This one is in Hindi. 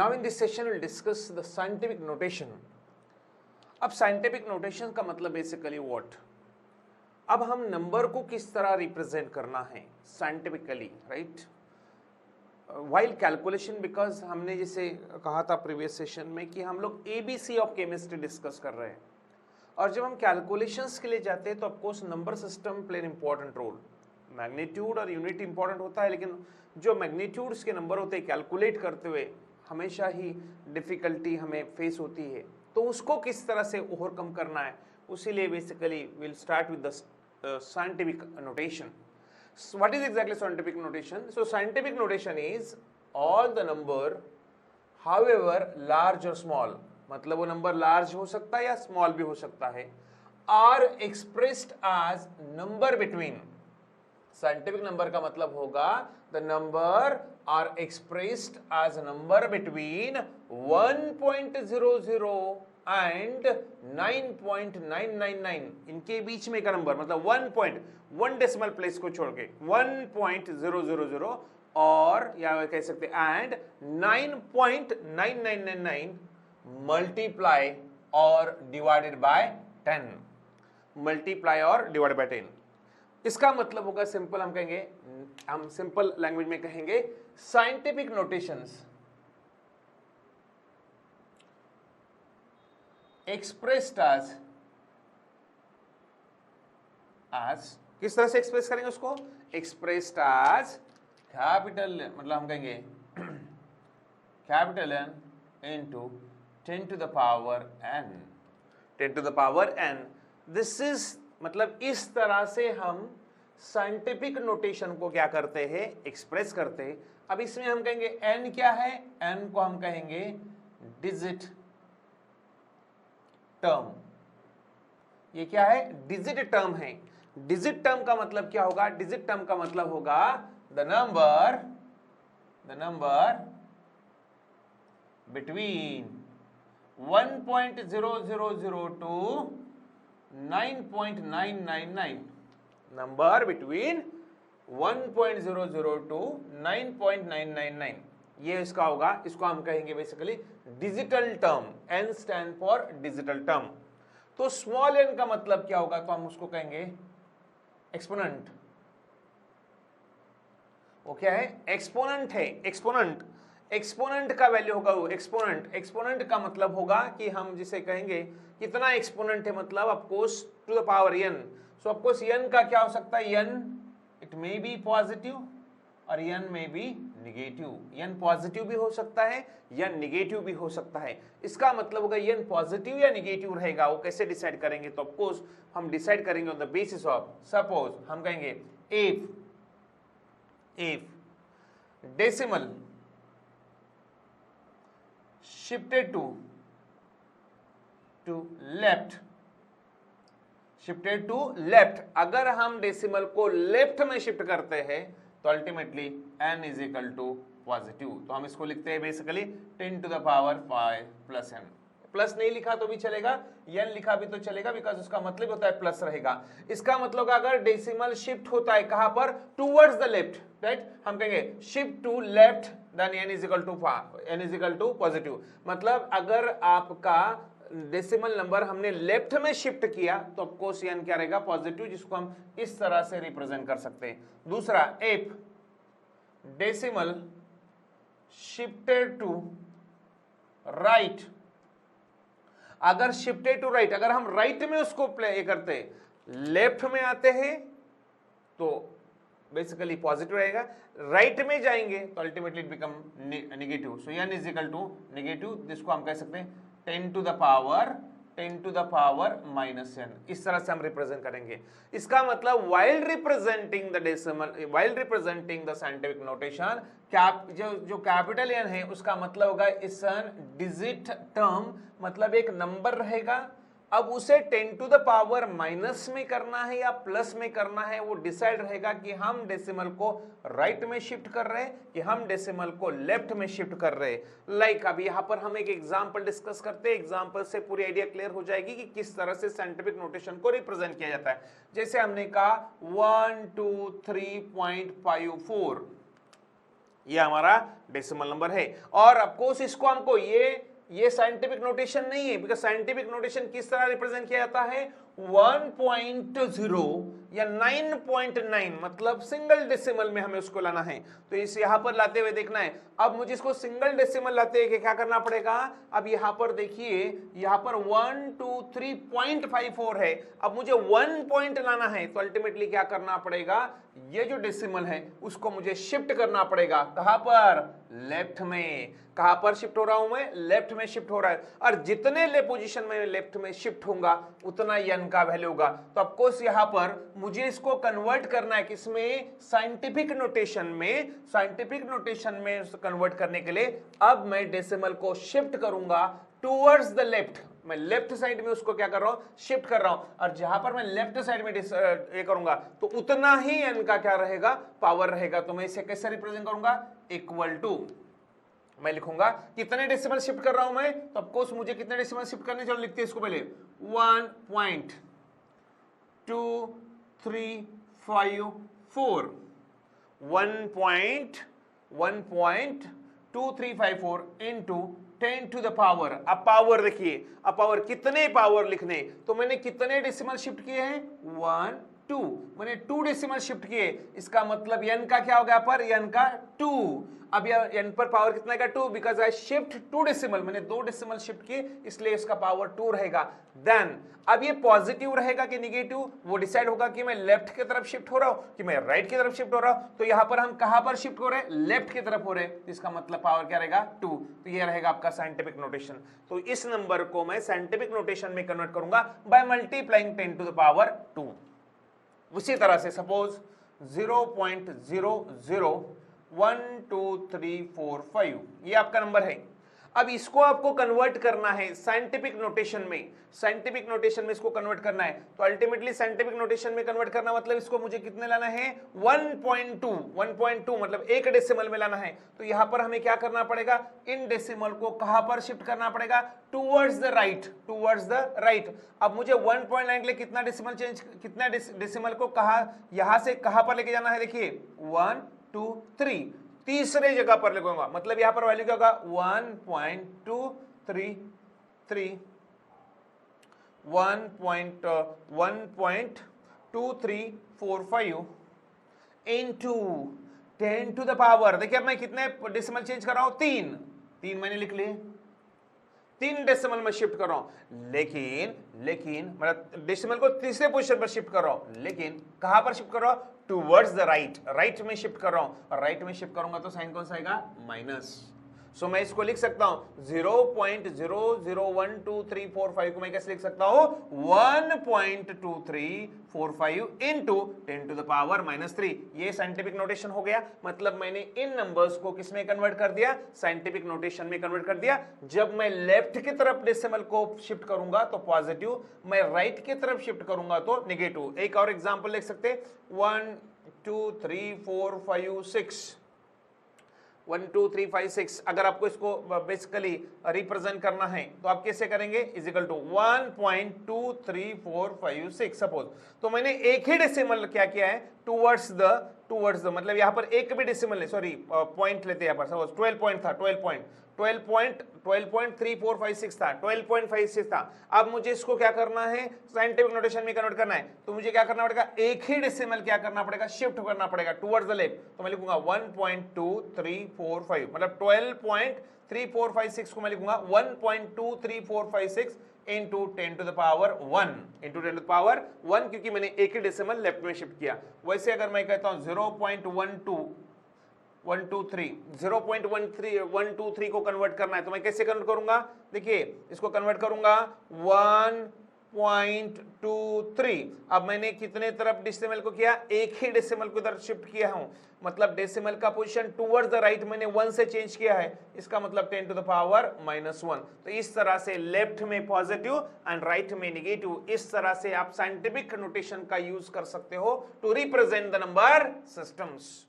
Now in this session we'll discuss the scientific notation. अब scientific notation का मतलब basically what? अब हम नंबर को किस तरह रिप्रेजेंट करना है scientifically, right? While calculation, because हमने जैसे कहा था प्रीवियस सेशन में कि हम लोग ABC ऑफ केमिस्ट्री डिस्कस कर रहे हैं, और जब हम कैलकुलेशंस के लिए जाते हैं तो of course number system play an important role. Magnitude और यूनिट इंपॉर्टेंट होता है, लेकिन जो मैग्नीट्यूड्स के नंबर होते हैं कैलकुलेट करते हुए हमेशा ही डिफ़िकल्टी हमें फेस होती है, तो उसको किस तरह से ओवरकम करना है, उसीलिए basically will start with the scientific notation. What is exactly scientific notation? So scientific notation is all the number, however large or small, मतलब वो नंबर लार्ज हो सकता है या स्मॉल भी हो सकता है, are expressed as number between. Scientific number का मतलब होगा the number are expressed as a number between 1.00 and 9.999. इनके बीच में का नंबर, मतलब 1 डेसिमल प्लेस को छोड़ के 1.000 और या कह सकते एंड 9.9999 मल्टीप्लाई और डिवाइडेड बाय 10. मल्टीप्लाई और डिवाइडेड बाय 10. इसका मतलब होगा सिंपल, हम कहेंगे, हम सिंपल लैंग्वेज में कहेंगे साइंटिफिक नोटेशंस एक्सप्रेस्ड as किस तरह से एक्सप्रेस करेंगे उसको? एक्सप्रेस्ड as कैपिटल, मतलब हम कहेंगे capital N into 10 to the power n. 10 to the power n. This is, मतलब इस तरह से हम साइंटिफिक नोटेशन को क्या करते हैं? एक्सप्रेस करते हैं. अब इसमें हम कहेंगे n क्या है? n को हम कहेंगे डिजिट टर्म. ये क्या है? डिजिट टर्म है. डिजिट टर्म का मतलब क्या होगा? डिजिट टर्म का मतलब होगा the number between 1.000 to 9.999. Number between 1.00 to 9.999, ये इसका होगा. इसको हम कहेंगे basically digital term. n stand for digital term. तो स्मॉल n का मतलब क्या होगा? तो हम उसको कहेंगे एक्सपोनेंट. वो क्या है? एक्सपोनेंट है. एक्सपोनेंट का वैल्यू होगा वो एक्सपोनेंट. एक्सपोनेंट का मतलब होगा कि हम जिसे कहेंगे कितना एक्सपोनेंट है, मतलब of course to the power n. So of course n का क्या हो सकता है? n it may be positive और n may be negative. n positive भी हो सकता है, n निगेटिव भी हो सकता है. इसका मतलब होगा n पॉजिटिव या निगेटिव रहेगा. वो कैसे डिसाइड करेंगे? तो ऑफकोर्स हम डिसाइड करेंगे on the basis of, suppose हम कहेंगे if decimal shifted to left, अगर हम डेसिमल को लेफ्ट में शिफ्ट करते हैं तो ultimately n is equal to positive. तो हम इसको लिखते हैं basically 10 to the power 5 plus n. Plus नहीं लिखा तो भी चलेगा, n लिखा भी तो चलेगा, बिकॉज उसका मतलब होता है प्लस रहेगा. इसका मतलब अगर डेसिमल शिफ्ट होता है कहां पर? Towards the left, right? हम कहेंगे shift to left then n is equal to positive. मतलब अगर आपका डेसिमल नंबर हमने लेफ्ट में शिफ्ट किया तो ऑफकोर्स n क्या रहेगा? पॉजिटिव, जिसको हम इस तरह से रिप्रेजेंट कर सकते हैं. दूसरा, if decimal shifted to right, अगर शिफ्टेड टू राइट, अगर हम राइट में उसको प्ले करते, लेफ्ट में आते हैं तो बेसिकली पॉजिटिव रहेगा, राइट में जाएंगे तो ultimately it become negative. So n is equal to negative. जिसको हम कह सकते हैं 10 to the power minus n. इस तरह से हम रिप्रेजेंट करेंगे. इसका मतलब while representing the scientific notation, जो कैपिटल n है उसका मतलब होगा इस डिजिट टर्म, मतलब एक नंबर रहेगा. अब उसे 10 टू द पावर माइनस में करना है या प्लस में करना है, वो डिसाइड रहेगा कि हम डेसिमल को राइट में शिफ्ट कर रहे हैं कि हम डेसिमल को लेफ्ट में शिफ्ट कर रहे हैं. लाइक अभी यहाँ पर हम एक एग्जांपल डिस्कस करते हैं. एग्जांपल से पूरी आइडिया क्लियर हो जाएगी कि किस तरह से साइंटिफिक नोटेशन को रिप्रेजेंट किया जाता है. जैसे हमने कहा 1 2 3.54, ये हमारा डेसिमल नंबर है। और ऑफकोर्स इसको हमको ये साइंटिफिक नोटेशन नहीं है, बिकॉज साइंटिफिक नोटेशन किस तरह रिप्रेजेंट किया जाता है 1.0 या 9.9, मतलब सिंगल डेसिमल में हमें उसको लाना है। तो इस यहां पर लाते हुए देखना है। अब मुझे इसको सिंगल डेसिमल लाते हुए क्या करना पड़ेगा, अब यहां पर देखिए, यहां पर 1 2 3.54 है। अब मुझे 1 पॉइंट लाना है, तो अल्टीमेटली क्या करना पड़ेगा, ये जो डेसिमल है उसको मुझे शिफ्ट करना पड़ेगा। कहां पर, लेफ्ट में। कहां पर शिफ्ट हो रहा हूं मैं, लेफ्ट में शिफ्ट हो रहा है। और जितने ले पोजीशन में लेफ्ट में शिफ्ट होगा उतना n का वैल्यू होगा। तो ऑफकोर्स यहां पर मुझे इसको कन्वर्ट करना है किसमें, साइंटिफिक नोटेशन में। साइंटिफिक नोटेशन में कन्वर्ट करने के लिए अब मैं डेसिमल को शिफ्ट करूंगा टूवर्ड्स द लेफ्ट। मैं लेफ्ट साइड में उसको क्या कर रहा हूं, शिफ्ट कर रहा हूं। और जहां पर मैं लेफ्ट साइड में ये करूंगा तो उतना ही n का क्या रहेगा, पावर रहेगा। तो मैं इसे कैसे रिप्रेजेंट करूंगा, इक्वल टू, मैं लिखूंगा कितने डेसिमल शिफ्ट कर रहा हूं मैं, तो ऑफकोर्स मुझे कितने डेसिमल शिफ्ट करने, चलो लिखते हैं इसको पहले 1.2354 1.2354 इंटू 10 टू द पावर। अब पावर देखिए, अब पावर कितने पावर लिखने, तो मैंने कितने डेसिमल शिफ्ट किए हैं 1 2, मैंने 2 डेसिमल शिफ्ट किए। इसका मतलब n का क्या हो गया, पर n का 2। अब यह n पर पावर कितना का 2, बिकॉज आई शिफ्ट 2 डेसिमल, मैंने 2 डेसिमल शिफ्ट किए, इसलिए इसका पावर 2 रहेगा। देन अब ये पॉजिटिव रहेगा कि निगेटिव, वो डिसाइड होगा कि मैं लेफ्ट की तरफ शिफ्ट हो रहा हूं कि मैं राइट की तरफ शिफ्ट हो रहा हूं। तो यहां पर हम कहां पर शिफ्ट हो रहे हैं, लेफ्ट की तरफ हो रहे हैं। इसका मतलब पावर क्या रहेगा 2। तो ये रहेगा आपका साइंटिफिक नोटेशन। तो इस नंबर को मैं साइंटिफिक नोटेशन में कन्वर्ट करूंगा by multiplying 10 to the power 2। उसी तरह से सपोज 0.001234 ये आपका नंबर है। अब इसको आपको कन्वर्ट करना है साइंटिफिक नोटेशन में। साइंटिफिक नोटेशन में इसको कन्वर्ट करना है, तो अल्टीमेटली साइंटिफिक नोटेशन में कन्वर्ट करना मतलब इसको मुझे कितने लाना है 1.2 मतलब एक डेसिमल में लाना है। तो यहां पर हमें क्या करना पड़ेगा, इन डेसिमल को कहां पर शिफ्ट करना पड़ेगा, towards the right, towards the right. अब मुझे 1 पॉइंट लाने के लिए कितना डेसिमल चेंज, कितना डेसिमल को कहां, यहां से कहां पर लेके जाना है, देखिए 1 2 3, तीसरे जगह पर लिखूंगा। मतलब यहां पर वैल्यू क्या होगा 1.2345 इंटू 10 टू द पावर। देखिए अब मैं कितने डेसिमल चेंज कर रहा हूं, 3 मैंने लिख लिए, 3 डेसिमल में शिफ्ट कर रहा हूं। लेकिन मतलब डेसिमल को तीसरे पोजीशन पर शिफ्ट कर रहा हूं, लेकिन कहां पर शिफ्ट कर रहा हूं, टूवर्ड्स द राइट, राइट में शिफ्ट कर रहा हूं। और राइट में शिफ्ट करूंगा तो साइन कौन सा आएगा, माइनस। सो मैं इसको लिख सकता हूं 0.001234 को मैं कैसे लिख सकता हूं 1.2345 इंटू 10 टू द पावर -3। ये साइंटिफिक नोटेशन हो गया। मतलब मैंने इन नंबर्स को किस में कन्वर्ट कर दिया, साइंटिफिक नोटेशन में कन्वर्ट कर दिया। जब मैं लेफ्ट की तरफ डेसिमल को शिफ्ट करूंगा तो पॉजिटिव, मैं राइट की तरफ शिफ्ट करूंगा तो नेगेटिव। एक और एग्जांपल लिख सकते 1 2 3 4 5 6 1 2 3 5 6। अगर आपको इसको बेसिकली रिप्रेजेंट करना है तो आप कैसे करेंगे, इजिकल टू 1.23456 सपोज। तो मैंने एक ही डेसिमल क्या किया है, टूवर्ड्स द मतलब यहां पर एक भी डेसिमल नहीं, सॉरी पॉइंट लेते हैं यहां पर। सपोज 12 पॉइंट था, 12.3456 था, 12.56 था। अब मुझे इसको क्या करना है, साइंटिफिक नोटेशन में कन्वर्ट करना है। तो मुझे क्या करना पड़ेगा, एक ही डेसिमल क्या करना पड़ेगा, शिफ्ट करना पड़ेगा टुवर्ड्स द लेफ्ट। तो मैं लिखूंगा 1.2345 मतलब 12.3456 को मैं लिखूंगा 1.23456 into 10 to the power 1 into 10 to the power 1, क्योंकि मैंने एक ही डेसिमल लेफ्ट में शिफ्ट किया। वैसे अगर मैं कहता हूं 0.123 को कन्वर्ट करना है तो मैं कैसे कन्वर्ट करूंगा, देखिए इसको कन्वर्ट करूंगा 1.23। अब मैंने कितने तरफ डेसिमल को किया, एक ही डेसिमल को इधर शिफ्ट किया हूं। मतलब डेसिमल का पोजीशन टुवर्ड्स द राइट मैंने 1 से चेंज किया है। इसका मतलब 10 टू द पावर -1। तो इस तरह से लेफ्ट में पॉजिटिव एंड राइट में नेगेटिव, इस तरह से आप साइंटिफिक नोटेशन का यूज कर सकते हो to represent the number systems.